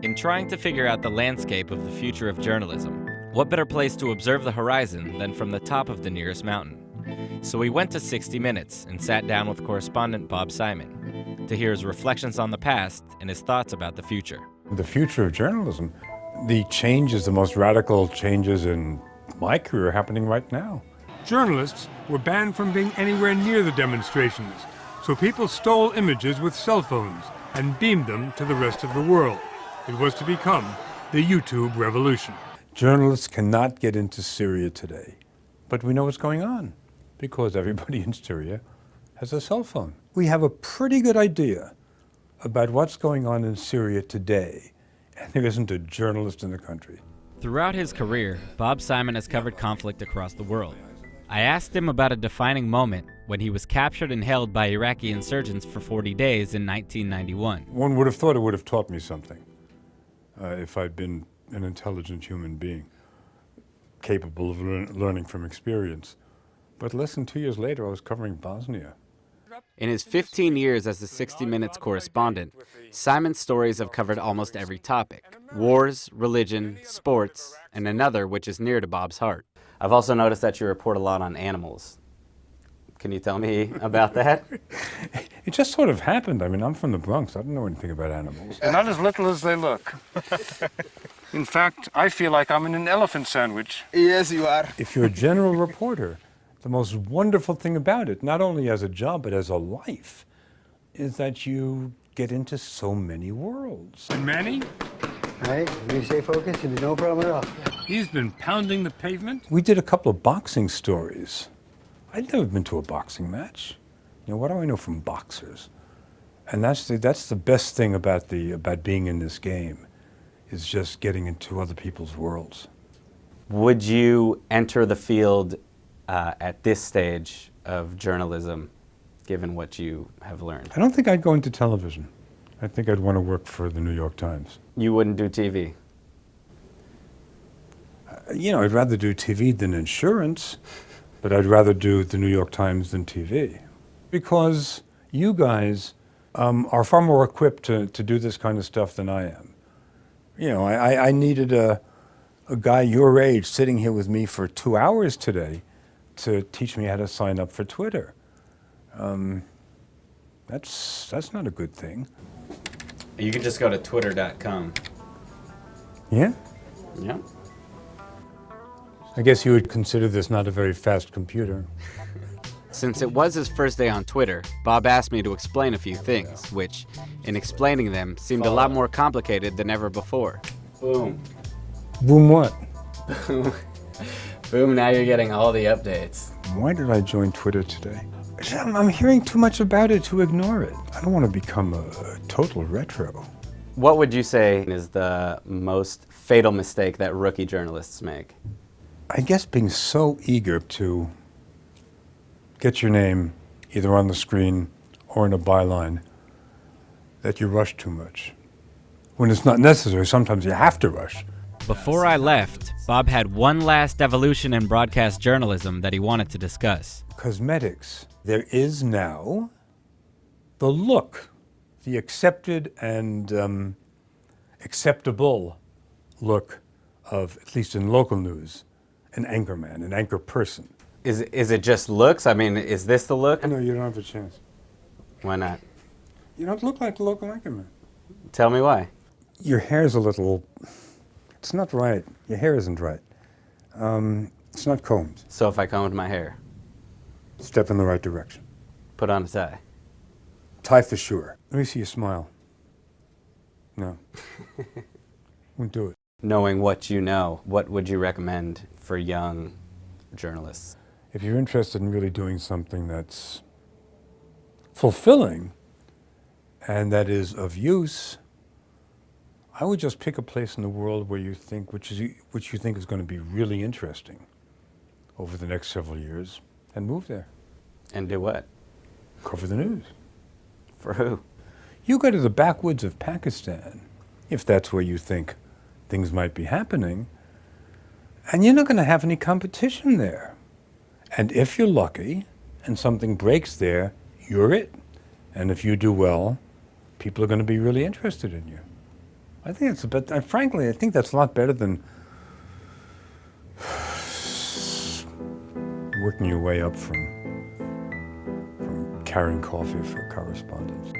In trying to figure out the landscape of the future of journalism, what better place to observe the horizon than from the top of the nearest mountain? So we went to 60 Minutes and sat down with correspondent Bob Simon to hear his reflections on the past and his thoughts about the future. The future of journalism, the changes, the most radical changes in my career are happening right now. Journalists were banned from being anywhere near the demonstrations, so people stole images with cell phones and beamed them to the rest of the world. It was to become the YouTube revolution. Journalists cannot get into Syria today, but we know what's going on because everybody in Syria has a cell phone. We have a pretty good idea about what's going on in Syria today, and there isn't a journalist in the country. Throughout his career, Bob Simon has covered conflict across the world. I asked him about a defining moment when he was captured and held by Iraqi insurgents for 40 days in 1991. One would have thought it would have taught me something if I'd been an intelligent human being, capable of learning from experience. But less than 2 years later, I was covering Bosnia. In his 15 years as a 60 Minutes correspondent, Simon's stories have covered almost every topic: wars, religion, sports, and another which is near to Bob's heart. I've also noticed that you report a lot on animals. Can you tell me about that? It just sort of happened. I mean, I'm from the Bronx. I don't know anything about animals. They're not as little as they look. In fact, I feel like I'm in an elephant sandwich. Yes, you are. If you're a general reporter, the most wonderful thing about it, not only as a job but as a life, is that you get into so many worlds. And Manny, Hey, you stay focused, you'll be no problem at all. he's been pounding the pavement. We did a couple of boxing stories. I'd never been to a boxing match. You know, what do I know from boxers? And that's the best thing about being in this game, is just getting into other people's worlds. Would you enter the field at this stage of journalism, given what you have learned? I don't think I'd go into television. I think I'd want to work for the New York Times. You wouldn't do TV? You know, I'd rather do TV than insurance, but I'd rather do the New York Times than TV. Because you guys are far more equipped to do this kind of stuff than I am. You know, I needed a guy your age sitting here with me for 2 hours today to teach me how to sign up for Twitter. That's not a good thing. You can just go to twitter.com. Yeah? Yeah. I guess you would consider this not a very fast computer. Since it was his first day on Twitter, Bob asked me to explain a few things, which, in explaining them, seemed a lot more complicated than ever before. Boom. Boom what? Boom, now you're getting all the updates. Why did I join Twitter today? I'm hearing too much about it to ignore it. I don't want to become a total retro. What would you say is the most fatal mistake that rookie journalists make? I guess being so eager to get your name either on the screen or in a byline that you rush too much. When it's not necessary, sometimes you have to rush. Before I left, Bob had one last evolution in broadcast journalism that he wanted to discuss. Cosmetics. There is now the look, the accepted and acceptable look of, at least in local news, an anchorman, an anchor person. Is it just looks? I mean, is this the look? No, you don't have a chance. Why not? You don't look like the local anchorman. Tell me why. Your hair's a little, it's not right. Your hair isn't right. It's not combed. So if I combed my hair, Step in the right direction. put on a tie. Tie for sure. Let me see you smile. No. Won't do it. Knowing what you know, what would you recommend for young journalists? If you're interested in really doing something that's fulfilling and that is of use, I would just pick a place in the world where you think, which you think is going to be really interesting over the next several years, and move there. And do what? Cover the news. For who? You go to the backwoods of Pakistan, if that's where you think things might be happening, and you're not going to have any competition there. And if you're lucky and something breaks there, you're it. And if you do well, people are going to be really interested in you. I think it's a bit, frankly, I think that's a lot better than working your way up from carrying coffee for correspondents.